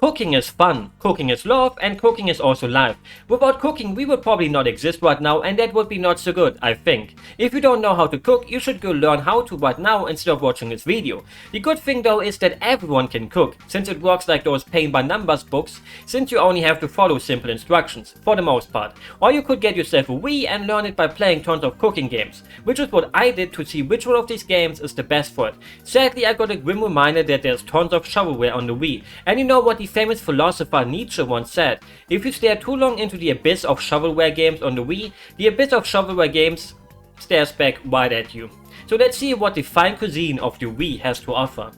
Cooking is fun, cooking is love, and cooking is also life. Without cooking, we would probably not exist right now, and that would be not so good, I think. If you don't know how to cook, you should go learn how to right now instead of watching this video. The good thing though is that everyone can cook, since it works like those paint by numbers books, since you only have to follow simple instructions, for the most part. Or you could get yourself a Wii and learn it by playing tons of cooking games, which is what I did to see which one of these games is the best for it. Sadly, I got a grim reminder that there's tons of shovelware on the Wii, and you know what the famous philosopher Nietzsche once said: if you stare too long into the abyss of shovelware games on the Wii, the abyss of shovelware games stares back right at you. So let's see what the fine cuisine of the Wii has to offer.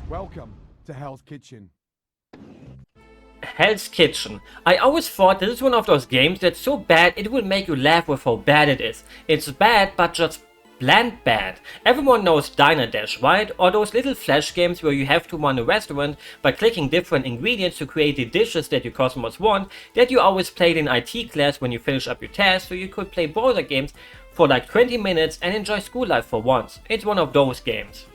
Welcome to Hell's Kitchen. Hell's Kitchen. I always thought this is one of those games that's so bad it will make you laugh with how bad it is. It's bad, but just bland bad. Everyone knows Diner Dash, right? Or those little flash games where you have to run a restaurant by clicking different ingredients to create the dishes that your customers want, that you always played in IT class when you finish up your task, so you could play browser games for like 20 minutes and enjoy school life for once. It's one of those games.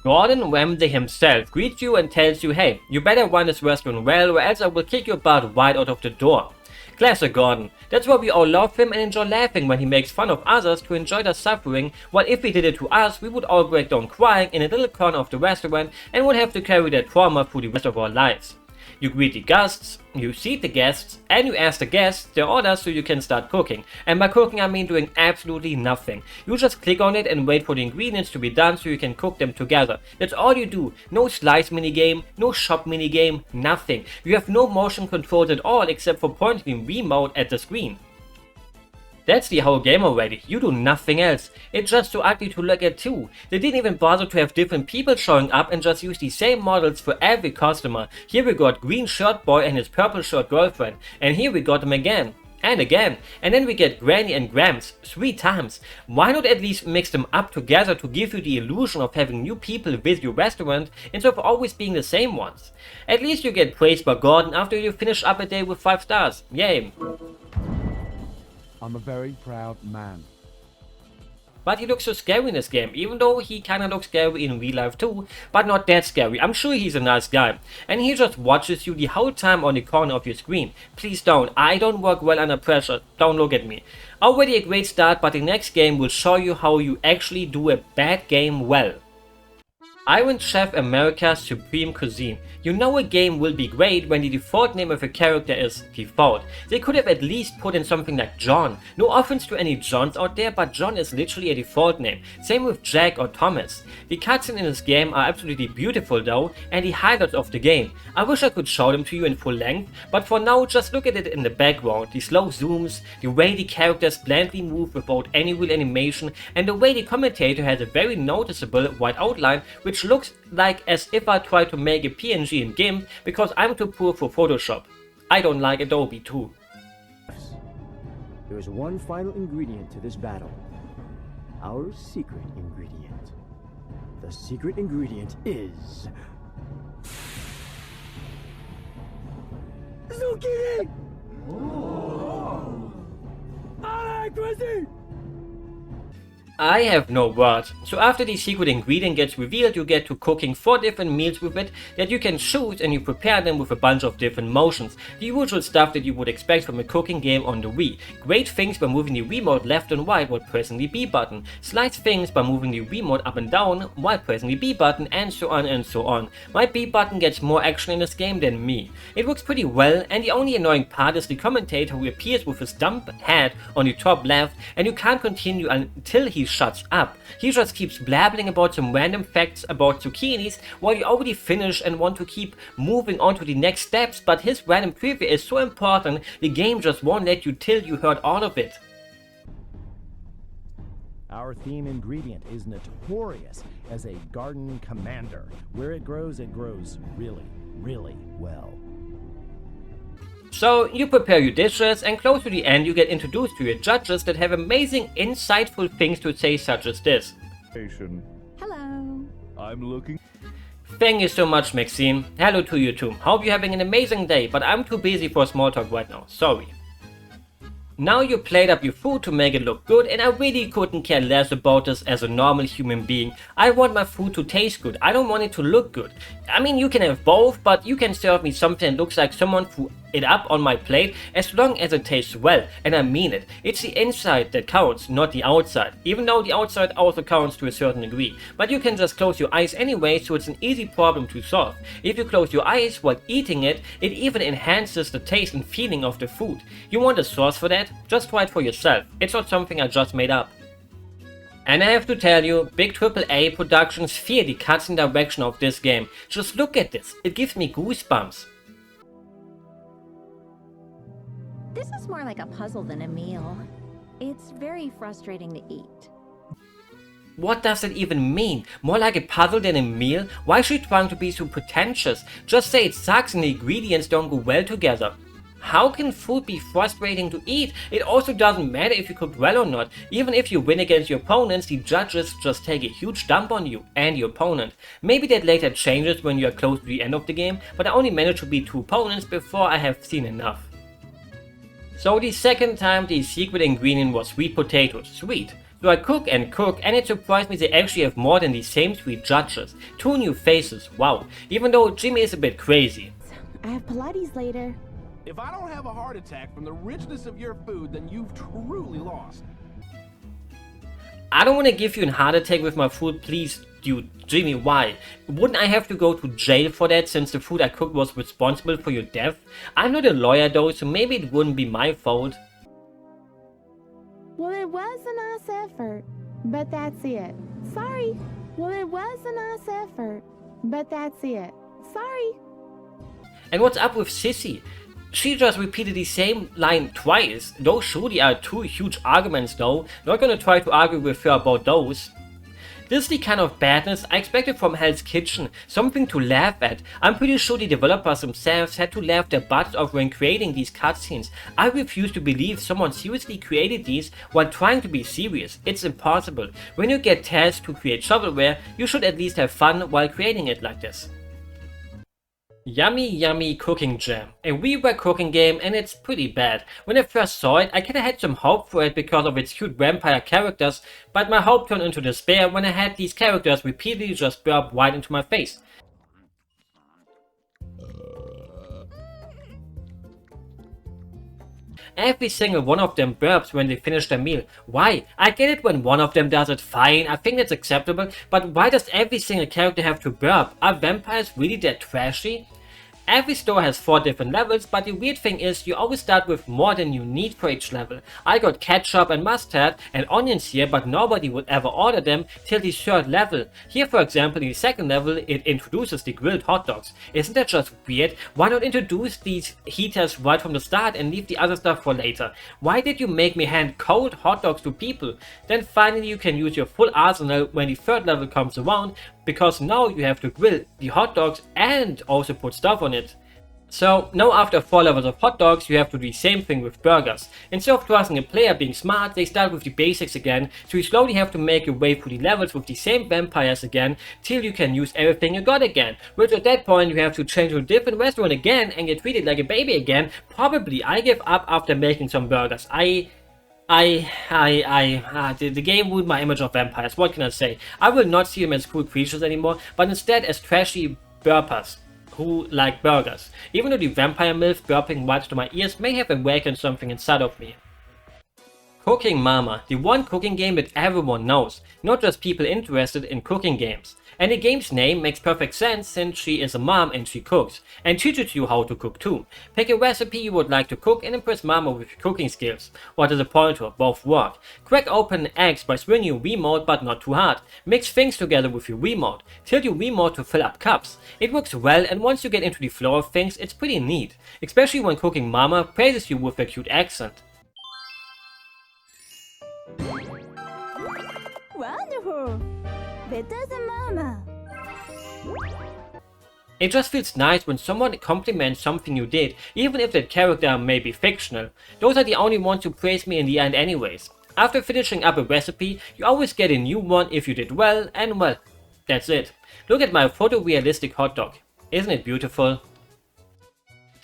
Gordon Ramsay himself greets you and tells you, hey, you better run this restaurant well or else I will kick your butt right out of the door. Classic Gordon. That's why we all love him and enjoy laughing when he makes fun of others to enjoy their suffering, while if he did it to us, we would all break down crying in a little corner of the restaurant and would have to carry that trauma through the rest of our lives. You greet the guests, you seat the guests, and you ask the guests their orders so you can start cooking. And by cooking I mean doing absolutely nothing. You just click on it and wait for the ingredients to be done so you can cook them together. That's all you do. No slice minigame, no shop minigame, nothing. You have no motion controls at all except for pointing the Wiimote at the screen. That's the whole game already, you do nothing else. It's just so ugly to look at too. They didn't even bother to have different people showing up and just use the same models for every customer. Here we got green shirt boy and his purple shirt girlfriend, and here we got them again. And again, and then we get Granny and Gramps 3 times. Why not at least mix them up together to give you the illusion of having new people with your restaurant instead of always being the same ones? At least you get praised by Gordon after you finish up a day with 5 stars. Yay! I'm a very proud man. But he looks so scary in this game, even though he kinda looks scary in real life too, but not that scary. I'm sure he's a nice guy. And he just watches you the whole time on the corner of your screen. Please don't, I don't work well under pressure, don't look at me. Already a great start, but the next game will show you how you actually do a bad game well. Iron Chef America's Supreme Cuisine. You know a game will be great when the default name of a character is default. They could have at least put in something like John. No offense to any Johns out there, but John is literally a default name. Same with Jack or Thomas. The cutscenes in this game are absolutely beautiful though, and the highlights of the game. I wish I could show them to you in full length, but for now just look at it in the background. The slow zooms, the way the characters blandly move without any real animation, and the way the commentator has a very noticeable white outline which looks like as if I tried to make a PNG in GIMP because I'm too poor for Photoshop. I don't like Adobe too. There is one final ingredient to this battle. Our secret ingredient. The secret ingredient is... zucchini! Oh. I like cuisine! I have no words. So after the secret ingredient gets revealed, you get to cooking 4 different meals with it that you can choose, and you prepare them with a bunch of different motions. The usual stuff that you would expect from a cooking game on the Wii. Great things by moving the Wiimote left and right while pressing the B button. Slice things by moving the Wiimote up and down while pressing the B button, and so on and so on. My B button gets more action in this game than me. It works pretty well, and the only annoying part is the commentator who appears with his dumb head on the top left, and you can't continue until he shuts up. He just keeps blabbling about some random facts about zucchinis while you already finished and want to keep moving on to the next steps, but his random trivia is so important the game just won't let you till you heard all of it. Our theme ingredient is notorious as a garden commander. Where it grows really, really well. So you prepare your dishes, and close to the end you get introduced to your judges that have amazing insightful things to say, such as this. Hello. I'm looking. Thank you so much, Maxine. Hello to you too. Hope you're having an amazing day, but I'm too busy for small talk right now. Sorry. Now you played up your food to make it look good, and I really couldn't care less about this as a normal human being. I want my food to taste good, I don't want it to look good. I mean, you can have both, but you can serve me something that looks like someone threw it up on my plate as long as it tastes well, and I mean it. It's the inside that counts, not the outside, even though the outside also counts to a certain degree. But you can just close your eyes anyway, so it's an easy problem to solve. If you close your eyes while eating it, it even enhances the taste and feeling of the food. You want a source for that? Just try it for yourself. It's not something I just made up. And I have to tell you, big AAA productions fear the cutscene direction of this game. Just look at this, it gives me goosebumps. This is more like a puzzle than a meal. It's very frustrating to eat. What does that even mean? More like a puzzle than a meal? Why is she trying to be so pretentious? Just say it sucks and the ingredients don't go well together. How can food be frustrating to eat? It also doesn't matter if you cook well or not. Even if you win against your opponents, the judges just take a huge dump on you and your opponent. Maybe that later changes when you are close to the end of the game, but I only managed to beat 2 opponents before I have seen enough. So the second time the secret ingredient was sweet potatoes. Sweet. So I cook, and it surprised me they actually have more than the same 3 judges. 2 new faces, wow. Even though Jimmy is a bit crazy. I have Pilates later. If I don't have a heart attack from the richness of your food, then you've truly lost. I don't want to give you a heart attack with my food, please, dude. Jimmy, why? Wouldn't I have to go to jail for that since the food I cooked was responsible for your death? I'm not a lawyer though, so maybe it wouldn't be my fault. Well, it was a nice effort, but that's it. Sorry. Well, it was a nice effort, but that's it. Sorry. And what's up with Sissy? She just repeated the same line twice. Those surely are 2 huge arguments though. Not gonna try to argue with her about those. This is the kind of badness I expected from Hell's Kitchen, something to laugh at. I'm pretty sure the developers themselves had to laugh their butts off when creating these cutscenes. I refuse to believe someone seriously created these while trying to be serious. It's impossible. When you get tasked to create shovelware, you should at least have fun while creating it like this. Yummy Yummy Cooking Jam, a WiiWare cooking game, and it's pretty bad. When I first saw it, I kinda had some hope for it because of its cute vampire characters, but my hope turned into despair when I had these characters repeatedly just burp right into my face. Every single one of them burps when they finish their meal. Why? I get it when one of them does it, fine, I think that's acceptable, but why does every single character have to burp? Are vampires really that trashy? Every store has 4 different levels, but the weird thing is you always start with more than you need for each level. I got ketchup and mustard and onions here, but nobody would ever order them till the 3rd level. Here for example in the 2nd level it introduces the grilled hot dogs. Isn't that just weird? Why not introduce these heaters right from the start and leave the other stuff for later? Why did you make me hand cold hot dogs to people? Then finally you can use your full arsenal when the 3rd level comes around, because now you have to grill the hot dogs and also put stuff on it. So now after 4 levels of hot dogs you have to do the same thing with burgers. Instead of trusting a player being smart, they start with the basics again, so you slowly have to make your way through the levels with the same vampires again till you can use everything you got again. Which at that point you have to change to a different restaurant again and get treated like a baby again. Probably I give up after making some burgers. The game ruined my image of vampires, what can I say? I will not see them as cool creatures anymore, but instead as trashy burpers who like burgers. Even though the vampire MILF burping right to my ears may have awakened something inside of me. Cooking Mama, the one cooking game that everyone knows, not just people interested in cooking games. And the game's name makes perfect sense since she is a mom and she cooks, and teaches you how to cook too. Pick a recipe you would like to cook and impress Mama with your cooking skills. Or as a pointer, both work. Crack open eggs by swinging your Wiimote but not too hard. Mix things together with your Wiimote. Tilt your Wiimote to fill up cups. It works well, and once you get into the flow of things, it's pretty neat. Especially when Cooking Mama praises you with a cute accent. Wonderful. Better than Mama. It just feels nice when someone compliments something you did, even if that character may be fictional. Those are the only ones who praise me in the end anyways. After finishing up a recipe, you always get a new one if you did well, and well, that's it. Look at my photorealistic hot dog. Isn't it beautiful?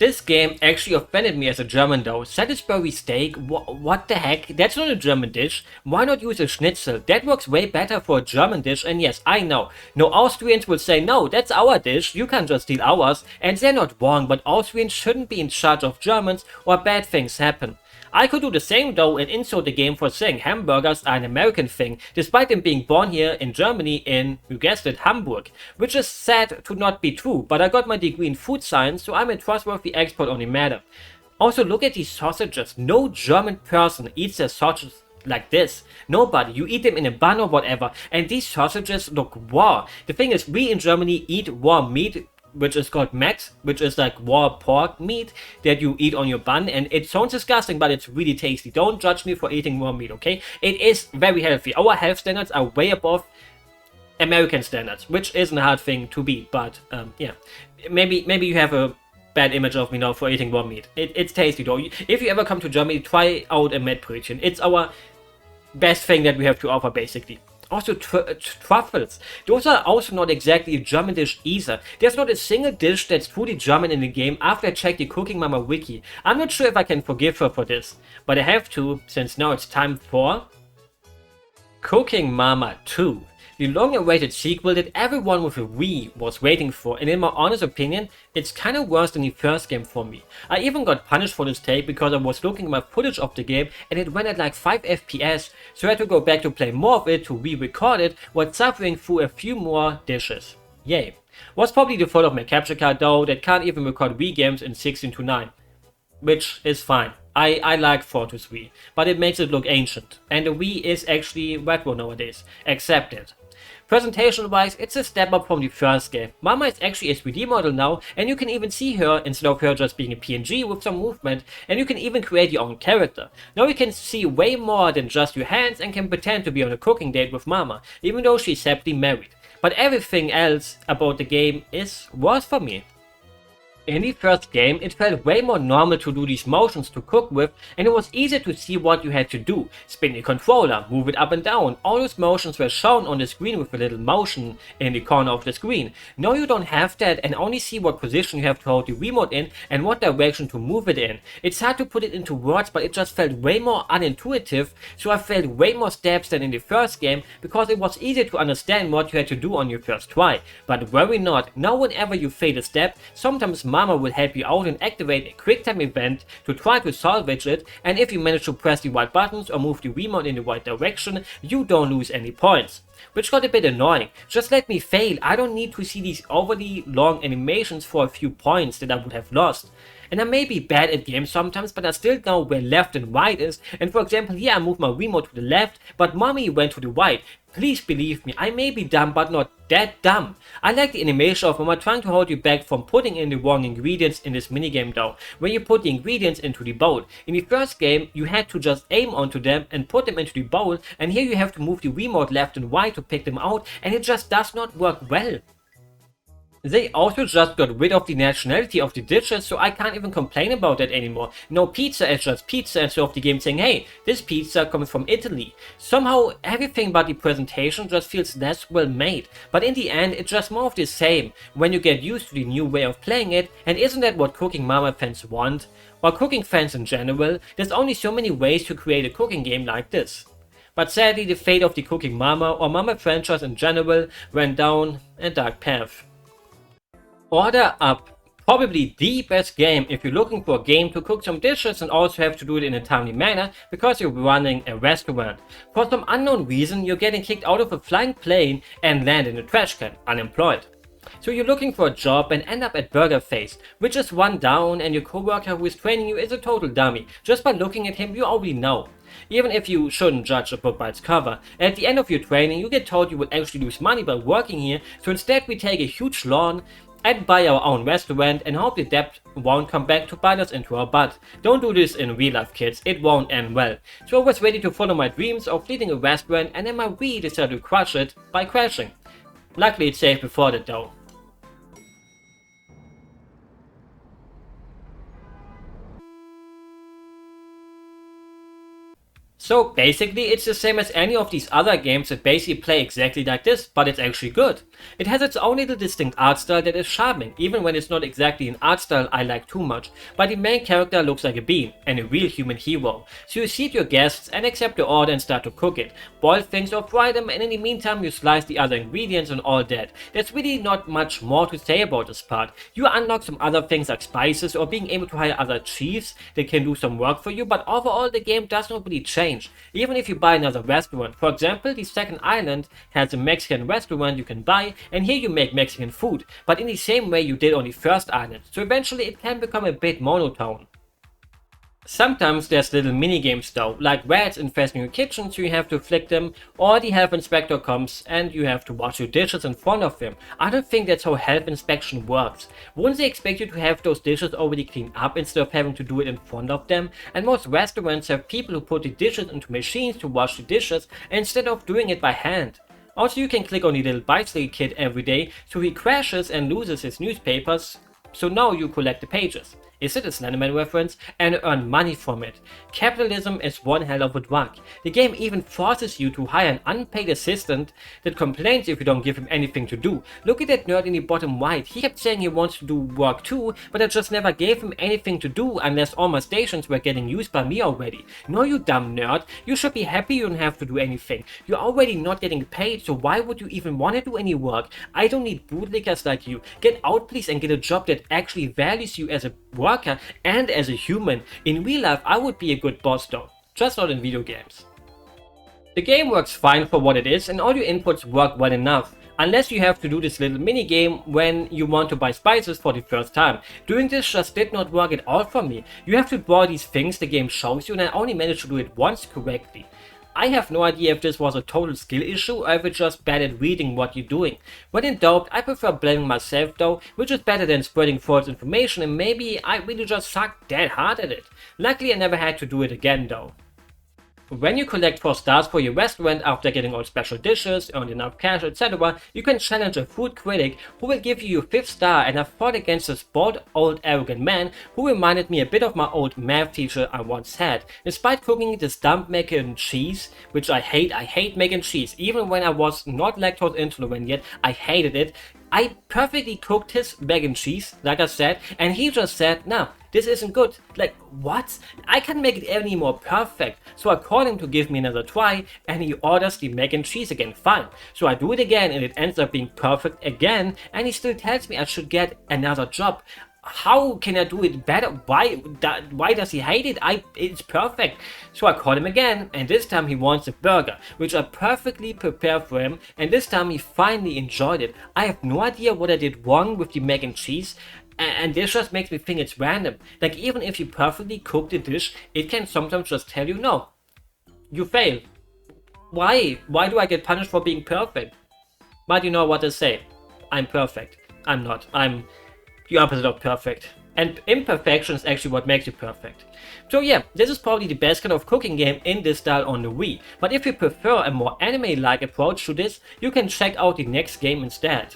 This game actually offended me as a German though. Salisbury steak? What the heck? That's not a German dish. Why not use a schnitzel? That works way better for a German dish, and yes, I know. No Austrians will say, no, that's our dish, you can't just steal ours. And they're not wrong, but Austrians shouldn't be in charge of Germans or bad things happen. I could do the same though and insult the game for saying hamburgers are an American thing, despite them being born here in Germany in, you guessed it, Hamburg. Which is sad to not be true, but I got my degree in food science, so I'm a trustworthy expert on the matter. Also, look at these sausages. No German person eats their sausages like this. Nobody. You eat them in a bun or whatever, and these sausages look raw. The thing is, we in Germany eat raw meat, which is called Met, which is like raw pork meat that you eat on your bun, and it sounds disgusting, but it's really tasty. Don't judge me for eating raw meat, okay? It is very healthy. Our health standards are way above American standards, which isn't a hard thing to beat, but yeah. Maybe you have a bad image of me now for eating raw meat. It's tasty though. If you ever come to Germany, try out a Mettbrötchen. It's our best thing that we have to offer, basically. Also, truffles. Those are also not exactly a German dish either. There's not a single dish that's truly German in the game after I checked the Cooking Mama wiki. I'm not sure if I can forgive her for this, but I have to, since now it's time for Cooking Mama 2. The long-awaited sequel that everyone with a Wii was waiting for, and in my honest opinion, it's kinda worse than the first game for me. I even got punished for this take because I was looking at my footage of the game and it ran at like 5 FPS, so I had to go back to play more of it to re-record it while suffering through a few more dishes. Yay. Was probably the fault of my capture card though, that can't even record Wii games in 16:9. Which is fine. I like Fortress Wii, but it makes it look ancient, and the Wii is actually retro nowadays. Accept it. Presentation-wise, it's a step up from the first game. Mama is actually a 3D model now, and you can even see her instead of her just being a PNG with some movement, and you can even create your own character. Now you can see way more than just your hands and can pretend to be on a cooking date with Mama, even though she's happily married. But everything else about the game is worse for me. In the first game, it felt way more normal to do these motions to cook with, and it was easier to see what you had to do. Spin the controller, move it up and down. All those motions were shown on the screen with a little motion in the corner of the screen. Now you don't have that and only see what position you have to hold the Wiimote in and what direction to move it in. It's hard to put it into words, but it just felt way more unintuitive, so I felt way more steps than in the first game because it was easier to understand what you had to do on your first try. But worry not, now whenever you fail a step, sometimes Mama will help you out and activate a QuickTime event to try to salvage it, and if you manage to press the right buttons or move the Wiimote in the right direction, you don't lose any points. Which got a bit annoying. Just let me fail, I don't need to see these overly long animations for a few points that I would have lost. And I may be bad at games sometimes, but I still know where left and right is, and for example here I moved my Wiimote to the left, but Mommy went to the right. Please believe me, I may be dumb, but not that dumb. I like the animation of Mama trying to hold you back from putting in the wrong ingredients in this minigame though, where you put the ingredients into the bowl. In the first game, you had to just aim onto them and put them into the bowl, and here you have to move the Wiimote left and right to pick them out, and it just does not work well. They also just got rid of the nationality of the dishes, so I can't even complain about that anymore. No, pizza is just pizza instead of the game saying, hey, this pizza comes from Italy. Somehow everything about the presentation just feels less well made, but in the end it's just more of the same when you get used to the new way of playing it, and isn't that what Cooking Mama fans want? Or cooking fans in general, there's only so many ways to create a cooking game like this. But sadly the fate of the Cooking Mama or Mama franchise in general went down a dark path. Order Up. Probably the best game if you're looking for a game to cook some dishes and also have to do it in a timely manner because you're running a restaurant. For some unknown reason, you're getting kicked out of a flying plane and land in a trash can, unemployed. So you're looking for a job and end up at Burger Face, which is one down, and your coworker who is training you is a total dummy. Just by looking at him, you already know. Even if you shouldn't judge a book by its cover. At the end of your training, you get told you will actually lose money by working here, so instead we take a huge lawn and buy our own restaurant and hope the debt won't come back to bite us into our butt. Don't do this in real life, kids, it won't end well. So I was ready to follow my dreams of leading a restaurant, and then my Wii decided to crush it by crashing. Luckily it saved before that though. So basically it's the same as any of these other games that basically play exactly like this, but it's actually good. It has its own little distinct art style that is charming, even when it's not exactly an art style I like too much, but the main character looks like a bean and a real human hero. So you seat your guests and accept the order and start to cook it, boil things or fry them, and in the meantime you slice the other ingredients and all that. There's really not much more to say about this part. You unlock some other things like spices or being able to hire other chiefs that can do some work for you, but overall the game does not really change. Even if you buy another restaurant. For example, the second island has a Mexican restaurant you can buy, and here you make Mexican food, but in the same way you did on the first island, so eventually it can become a bit monotone. Sometimes there's little mini games though, like rats infesting your kitchen so you have to flick them, or the health inspector comes and you have to wash your dishes in front of him. I don't think that's how health inspection works. Wouldn't they expect you to have those dishes already cleaned up instead of having to do it in front of them? And most restaurants have people who put the dishes into machines to wash the dishes instead of doing it by hand. Also, you can click on the little bicycle kid every day so he crashes and loses his newspapers, so now you collect the pages. Is it a Slenderman reference? And earn money from it. Capitalism is one hell of a drug. The game even forces you to hire an unpaid assistant that complains if you don't give him anything to do. Look at that nerd in the bottom right. He kept saying he wants to do work too, but I just never gave him anything to do unless all my stations were getting used by me already. No, you dumb nerd. You should be happy you don't have to do anything. You're already not getting paid, so why would you even want to do any work? I don't need bootlickers like you. Get out please and get a job that actually values you as a worker and as a human. In real life I would be a good boss though, just not in video games. The game works fine for what it is and all your inputs work well enough. Unless you have to do this little mini game when you want to buy spices for the first time. Doing this just did not work at all for me. You have to draw these things the game shows you and I only managed to do it once correctly. I have no idea if this was a total skill issue or if it's just bad at reading what you're doing. When in doubt, I prefer blaming myself though, which is better than spreading false information, and maybe I really just suck that hard at it. Luckily I never had to do it again though. When you collect 4 stars for your restaurant after getting all special dishes, earned enough cash, etc., you can challenge a food critic who will give you your 5th star, and I fought against this bald, old, arrogant man who reminded me a bit of my old math teacher I once had. Despite cooking this dumb mac and cheese, which I hate mac and cheese, even when I was not lactose intolerant yet, I hated it. I perfectly cooked his mac and cheese, like I said, and he just said, "No, this isn't good." Like, what? I can't make it any more perfect. So I call him to give me another try, and he orders the mac and cheese again. Fine. So I do it again, and it ends up being perfect again, and he still tells me I should get another job. How can I do it better? Why does he hate it? It's perfect. So I call him again, and this time he wants a burger, which I perfectly prepared for him, and this time he finally enjoyed it. I have no idea what I did wrong with the mac and cheese, and this just makes me think it's random. Like, even if you perfectly cook the dish, it can sometimes just tell you, no, you failed. Why? Why do I get punished for being perfect? But you know what they say. I'm perfect. I'm not. I'm the opposite of perfect. And imperfection is actually what makes you perfect. So yeah, this is probably the best kind of cooking game in this style on the Wii. But if you prefer a more anime-like approach to this, you can check out the next game instead.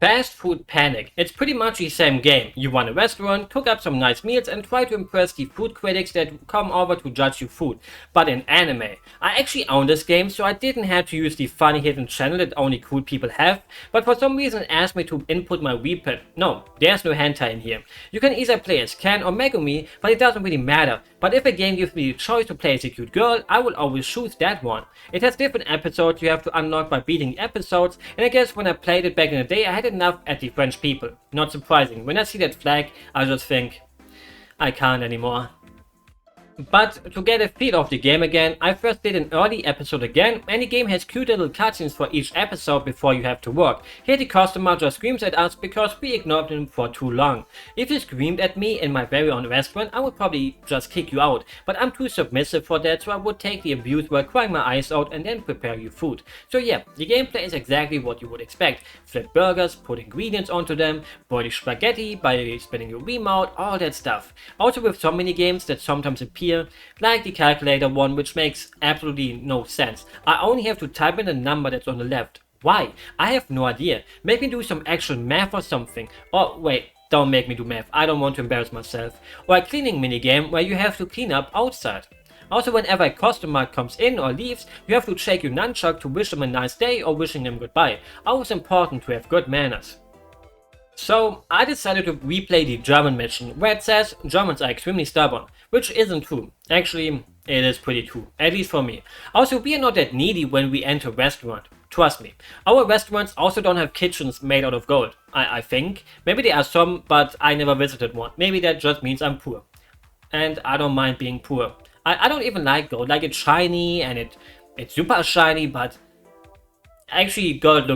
Fast Food Panic. It's pretty much the same game. You run a restaurant, cook up some nice meals and try to impress the food critics that come over to judge your food. But in anime. I actually own this game, so I didn't have to use the funny hidden channel that only cool people have, but for some reason it asked me to input my Wii pin. No, there's no hentai in here. You can either play as Ken or Megumi, but it doesn't really matter. But if a game gives me the choice to play as a cute girl, I will always choose that one. It has different episodes you have to unlock by beating the episodes, and I guess when I played it back in the day I had enough at the French people. Not surprising. When I see that flag, I just think, I can't anymore. But to get a feel of the game again, I first did an early episode again, and the game has cute little cutscenes for each episode before you have to work. Here the customer just screams at us because we ignored him for too long. If you screamed at me in my very own restaurant, I would probably just kick you out, but I'm too submissive for that, so I would take the abuse while crying my eyes out and then prepare you food. So yeah, the gameplay is exactly what you would expect. Flip burgers, put ingredients onto them, boil spaghetti by spinning your Wiimote, all that stuff. Also with some mini games that sometimes appear, like the calculator one, which makes absolutely no sense. I only have to type in the number that's on the left. Why? I have no idea. Make me do some actual math or something. Or wait, don't make me do math. I don't want to embarrass myself. Or a cleaning minigame where you have to clean up outside. Also, whenever a customer comes in or leaves, you have to shake your nunchuck to wish them a nice day or wishing them goodbye. Always important to have good manners. So, I decided to replay the German mission, where it says Germans are extremely stubborn, which isn't true. Actually, it is pretty true, at least for me. Also, we are not that needy when we enter a restaurant. Trust me. Our restaurants also don't have kitchens made out of gold, I think. Maybe there are some, but I never visited one. Maybe that just means I'm poor. And I don't mind being poor. I don't even like gold. Like, it's shiny and it's super shiny, but actually gold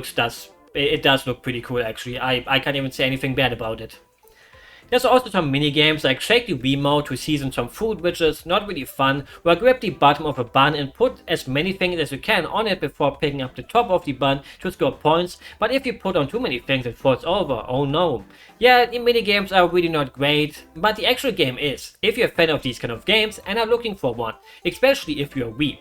it does look pretty cool actually. I can't even say anything bad about it. There's also some mini games like shake the Wiimote to season some food, which is not really fun, or grab the bottom of a bun and put as many things as you can on it before picking up the top of the bun to score points, but if you put on too many things it falls over, oh no. Yeah, the mini games are really not great, but the actual game is, if you're a fan of these kind of games and are looking for one, especially if you're a weeb.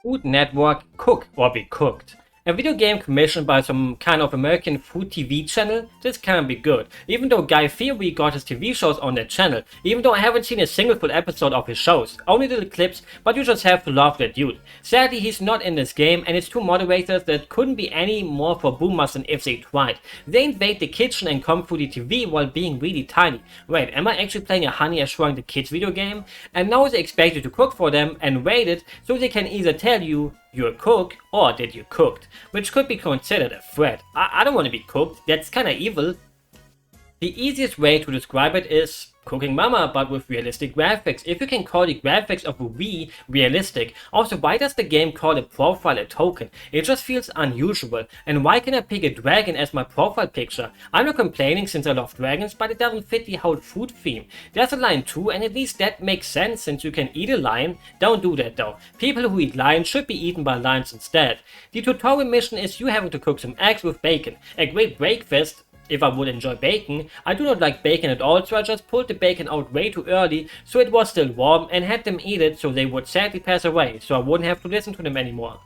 Food Network Cook or Be Cooked. A video game commissioned by some kind of American food TV channel? This can be good. Even though Guy Fieri got his TV shows on that channel. Even though I haven't seen a single full episode of his shows. Only little clips, but you just have to love that dude. Sadly, he's not in this game, and its two moderators that couldn't be any more for boomers than if they tried. They invade the kitchen and come through the TV while being really tiny. Wait, am I actually playing a Honey I Shrunk the Kids video game? And now they expect you to cook for them and rate it so they can either tell you you're a cook or that you're cooked, which could be considered a threat. I don't want to be cooked, that's kinda evil. The easiest way to describe it is Cooking Mama, but with realistic graphics, if you can call the graphics of a Wii realistic. Also, why does the game call a profile a token? It just feels unusual. And why can I pick a dragon as my profile picture? I'm not complaining since I love dragons, but it doesn't fit the whole food theme. There's a lion too, and at least that makes sense since you can eat a lion. Don't do that though. People who eat lions should be eaten by lions instead. The tutorial mission is you having to cook some eggs with bacon. A great breakfast. If I would enjoy bacon. I do not like bacon at all, so I just pulled the bacon out way too early so it was still warm and had them eat it so they would sadly pass away, so I wouldn't have to listen to them anymore.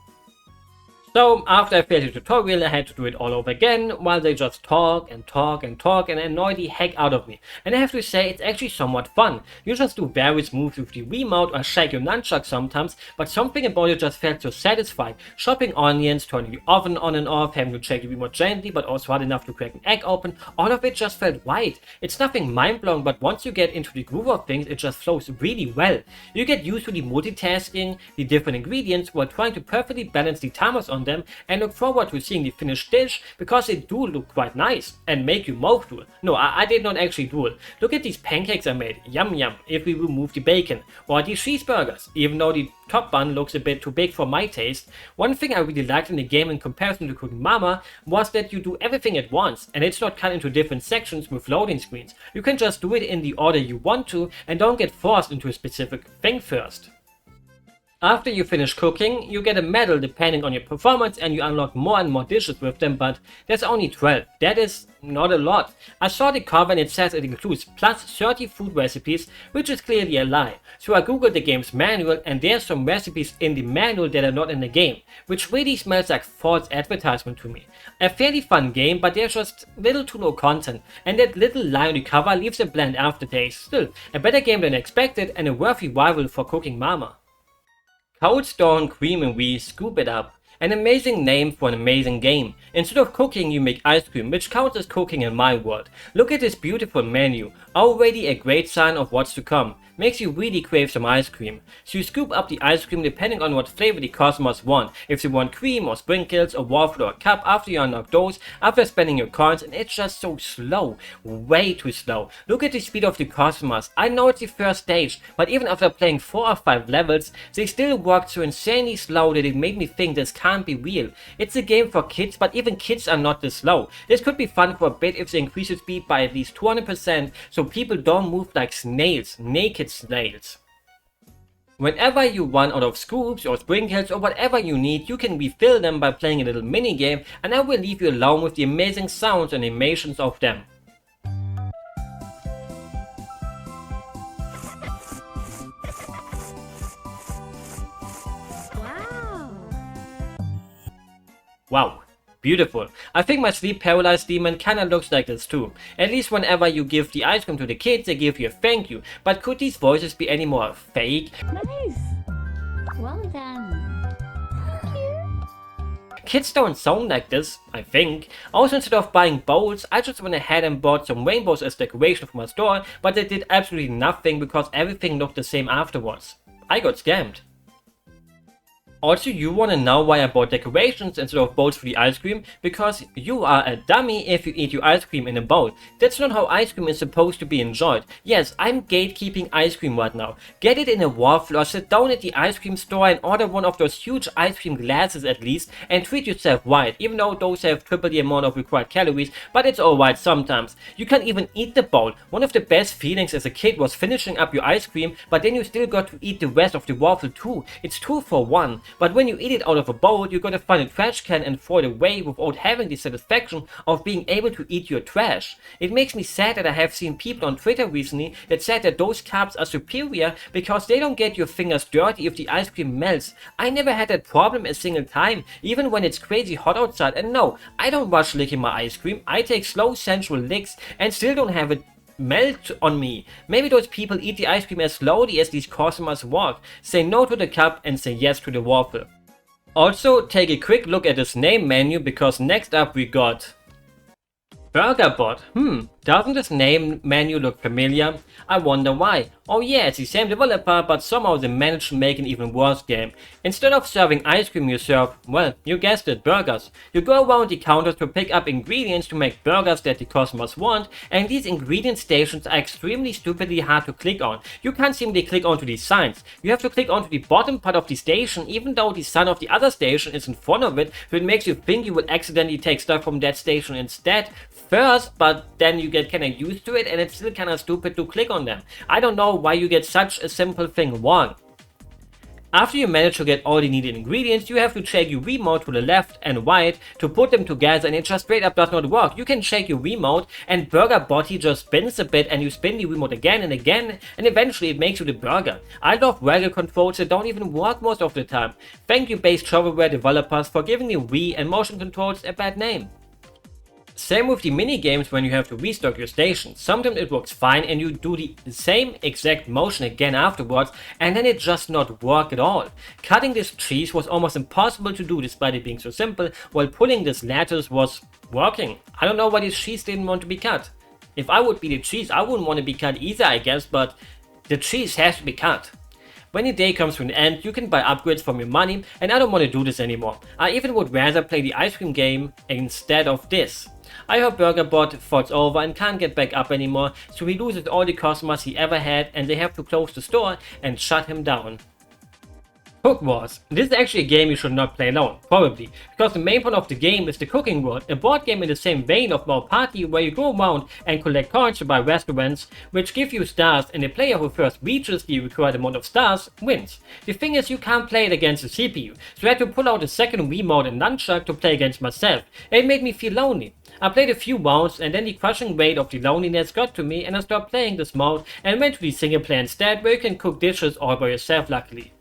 So after I failed the tutorial, I had to do it all over again, while they just talk and talk and talk and annoy the heck out of me. And I have to say, it's actually somewhat fun. You just do various moves with the Wiimote or shake your nunchuck sometimes, but something about it just felt so satisfying. Chopping onions, turning the oven on and off, having to shake the Wiimote gently but also hard enough to crack an egg open, all of it just felt right. It's nothing mind-blowing, but once you get into the groove of things, it just flows really well. You get used to the multitasking, the different ingredients, while trying to perfectly balance the timers on them, and look forward to seeing the finished dish because they do look quite nice and make you mouth drool. No, I did not actually drool. Look at these pancakes I made, yum yum, if we remove the bacon, or the cheeseburgers, even though the top bun looks a bit too big for my taste. One thing I really liked in the game in comparison to Cooking Mama was that you do everything at once and it's not cut into different sections with loading screens. You can just do it in the order you want to and don't get forced into a specific thing first. After you finish cooking, you get a medal depending on your performance and you unlock more and more dishes with them, but there's only 12. That is not a lot. I saw the cover and it says it includes plus 30 food recipes, which is clearly a lie. So I googled the game's manual and there's some recipes in the manual that are not in the game, which really smells like false advertisement to me. A fairly fun game, but there's just little to no content, and that little lie on the cover leaves a bland aftertaste. Still, a better game than expected and a worthy rival for Cooking Mama. Cold Stone Cream and We Scoop It Up. An amazing name for an amazing game. Instead of cooking, you make ice cream, which counts as cooking in my world. Look at this beautiful menu. Already a great sign of what's to come. Makes you really crave some ice cream. So you scoop up the ice cream depending on what flavor the customers want. If they want cream or sprinkles or waffle or cup after you unlock those, after spending your coins, and it's just so slow. Way too slow. Look at the speed of the customers. I know it's the first stage, but even after playing 4 or 5 levels, they still worked so insanely slow that it made me think this can't be real. It's a game for kids, but even kids are not this slow. This could be fun for a bit if they increase the speed by at least 200% so people don't move like snails, naked snails. Whenever you run out of scoops or sprinkles or whatever you need, you can refill them by playing a little mini game, and I will leave you alone with the amazing sounds and animations of them. Wow. Wow. Beautiful. I think my sleep paralyzed demon kinda looks like this too. At least whenever you give the ice cream to the kids, they give you a thank you. But could these voices be any more fake? Nice. Well done. Kids don't sound like this, I think. Also, instead of buying bowls, I just went ahead and bought some rainbows as decoration for my store, but they did absolutely nothing because everything looked the same afterwards. I got scammed. Also, you wanna know why I bought decorations instead of bowls for the ice cream? Because you are a dummy if you eat your ice cream in a bowl. That's not how ice cream is supposed to be enjoyed. Yes, I'm gatekeeping ice cream right now. Get it in a waffle or sit down at the ice cream store and order one of those huge ice cream glasses at least and treat yourself right, even though those have triple the amount of required calories, but it's alright sometimes. You can't even eat the bowl. One of the best feelings as a kid was finishing up your ice cream, but then you still got to eat the rest of the waffle too. It's 2 for 1. But when you eat it out of a bowl, you gotta find a trash can and throw it away without having the satisfaction of being able to eat your trash. It makes me sad that I have seen people on Twitter recently that said that those cups are superior because they don't get your fingers dirty if the ice cream melts. I never had that problem a single time, even when it's crazy hot outside. And no, I don't rush licking my ice cream. I take slow sensual licks and still don't have it melt on me. Maybe those people eat the ice cream as slowly as these customers walk. Say no to the cup and say yes to the waffle. Also, take a quick look at this name menu because next up we got BurgerBot. Doesn't this name menu look familiar? I wonder why. Oh yeah, it's the same developer, but somehow they managed to make an even worse game. Instead of serving ice cream, you serve, well, you guessed it, burgers. You go around the counters to pick up ingredients to make burgers that the customers want, and these ingredient stations are extremely stupidly hard to click on. You can't simply click onto these signs. You have to click onto the bottom part of the station, even though the sign of the other station is in front of it, so it makes you think you will accidentally take stuff from that station instead first, but then you get kinda used to it and it's still kinda stupid to click on them. I don't know why you get such a simple thing wrong. After you manage to get all the needed ingredients, you have to shake your Wiimote to the left and right to put them together, and it just straight up does not work. You can shake your Wiimote and BurgerBot just spins a bit and you spin the Wiimote again and again and eventually it makes you the burger. I love waggle controls that don't even work most of the time. Thank you base shovelware developers for giving the Wii and motion controls a bad name. Same with the mini games when you have to restock your station. Sometimes it works fine and you do the same exact motion again afterwards and then it just not work at all. Cutting this cheese was almost impossible to do despite it being so simple, while pulling this lettuce was working. I don't know why this cheese didn't want to be cut. If I would be the cheese, I wouldn't want to be cut either, I guess, but the cheese has to be cut. When the day comes to an end, you can buy upgrades from your money, and I don't want to do this anymore. I even would rather play the ice cream game instead of this. I hope BurgerBot falls over and can't get back up anymore, so he loses all the customers he ever had and they have to close the store and shut him down. Cook Wars. This is actually a game you should not play alone, probably, because the main point of the game is the cooking world, a board game in the same vein of More Party where you go around and collect coins to buy restaurants, which give you stars, and the player who first reaches the required amount of stars wins. The thing is, you can't play it against the CPU, so I had to pull out a second Wiimote and nunchuck to play against myself. It made me feel lonely. I played a few rounds and then the crushing weight of the loneliness got to me and I stopped playing this mode and went to the single player instead, where you can cook dishes all by yourself, luckily.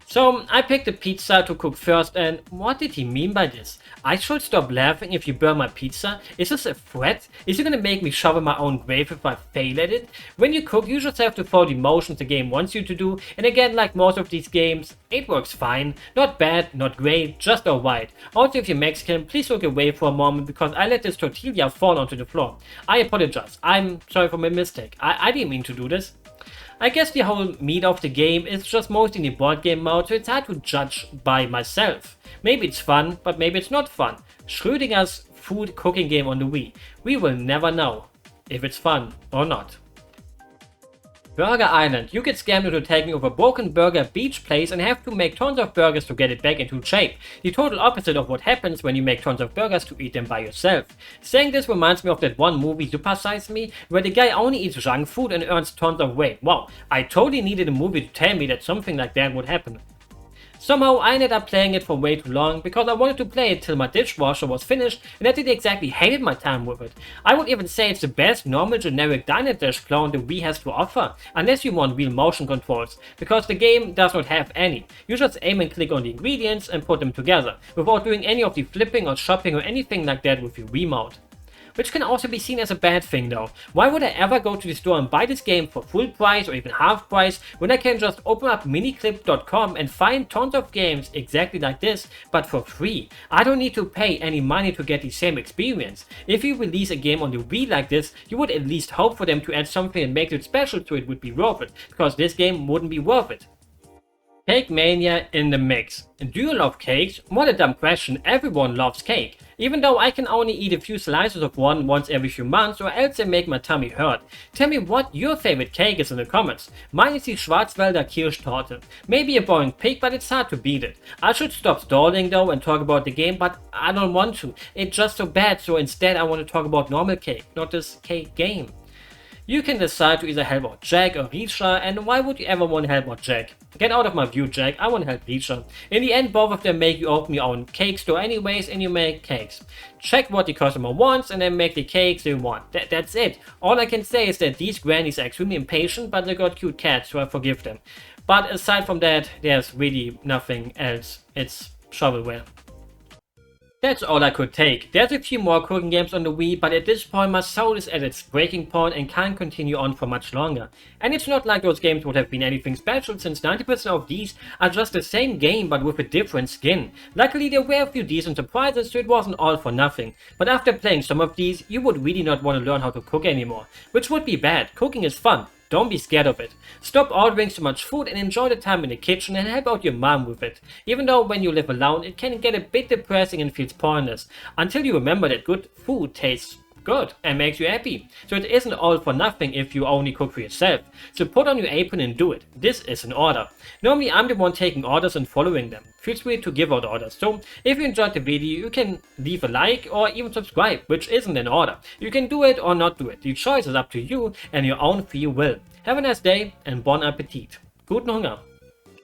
So I picked a pizza to cook first, and what did he mean by this? I should stop laughing if you burn my pizza? Is this a threat? Is he gonna make me shovel my own grave if I fail at it? When you cook, you just have to follow the motions the game wants you to do, and again, like most of these games, it works fine. Not bad, not great, just alright. Also, if you're Mexican, please look away for a moment because I let this tortilla fall onto the floor. I apologize. I'm sorry for my mistake. I didn't mean to do this. I guess the whole meat of the game is just mostly in the board game mode, so it's hard to judge by myself. Maybe it's fun, but maybe it's not fun. Schrödinger's food cooking game on the Wii. We will never know if it's fun or not. Burger Island. You get scammed into taking over Broken Burger Beach Place and have to make tons of burgers to get it back into shape. The total opposite of what happens when you make tons of burgers to eat them by yourself. Saying this reminds me of that one movie Super Size Me, where the guy only eats junk food and earns tons of weight. Wow, I totally needed a movie to tell me that something like that would happen. Somehow I ended up playing it for way too long because I wanted to play it till my dishwasher was finished, and I didn't exactly hated my time with it. I would even say it's the best normal generic Diner Dash clone the Wii has to offer, unless you want real motion controls, because the game does not have any. You just aim and click on the ingredients and put them together, without doing any of the flipping or shopping or anything like that with your Wiimote. Which can also be seen as a bad thing though. Why would I ever go to the store and buy this game for full price or even half price when I can just open up miniclip.com and find tons of games exactly like this, but for free? I don't need to pay any money to get the same experience. If you release a game on the Wii like this, you would at least hope for them to add something and make it special so it would be worth it, because this game wouldn't be worth it. Cake Mania in the mix. Do you love cakes? What a dumb question, everyone loves cake. Even though I can only eat a few slices of one once every few months or else they make my tummy hurt. Tell me what your favorite cake is in the comments. Mine is the Schwarzwälder Kirschtorte. Maybe a boring pick, but it's hard to beat it. I should stop stalling though and talk about the game, but I don't want to. It's just so bad, so instead I want to talk about normal cake, not this cake game. You can decide to either help out Jack or Richa, and why would you ever want to help out Jack? Get out of my view, Jack, I want to help Richa. In the end, both of them make you open your own cake store anyways, and you make cakes. Check what the customer wants and then make the cakes they want. That's it. All I can say is that these grannies are extremely impatient, but they got cute cats, so I forgive them. But aside from that, there's really nothing else. It's shovelware. That's all I could take. There's a few more cooking games on the Wii, but at this point my soul is at its breaking point and can't continue on for much longer. And it's not like those games would have been anything special, since 90% of these are just the same game but with a different skin. Luckily there were a few decent surprises, so it wasn't all for nothing. But after playing some of these, you would really not want to learn how to cook anymore. Which would be bad. Cooking is fun. Don't be scared of it. Stop ordering so much food and enjoy the time in the kitchen and help out your mom with it. Even though when you live alone it can get a bit depressing and feels pointless, until you remember that good food tastes good and makes you happy. So it isn't all for nothing if you only cook for yourself. So put on your apron and do it. This is an order. Normally I'm the one taking orders and following them. Feel free to give out orders. So if you enjoyed the video, you can leave a like or even subscribe, which isn't an order. You can do it or not do it. The choice is up to you and your own free will. Have a nice day and bon appetit. Guten Hunger.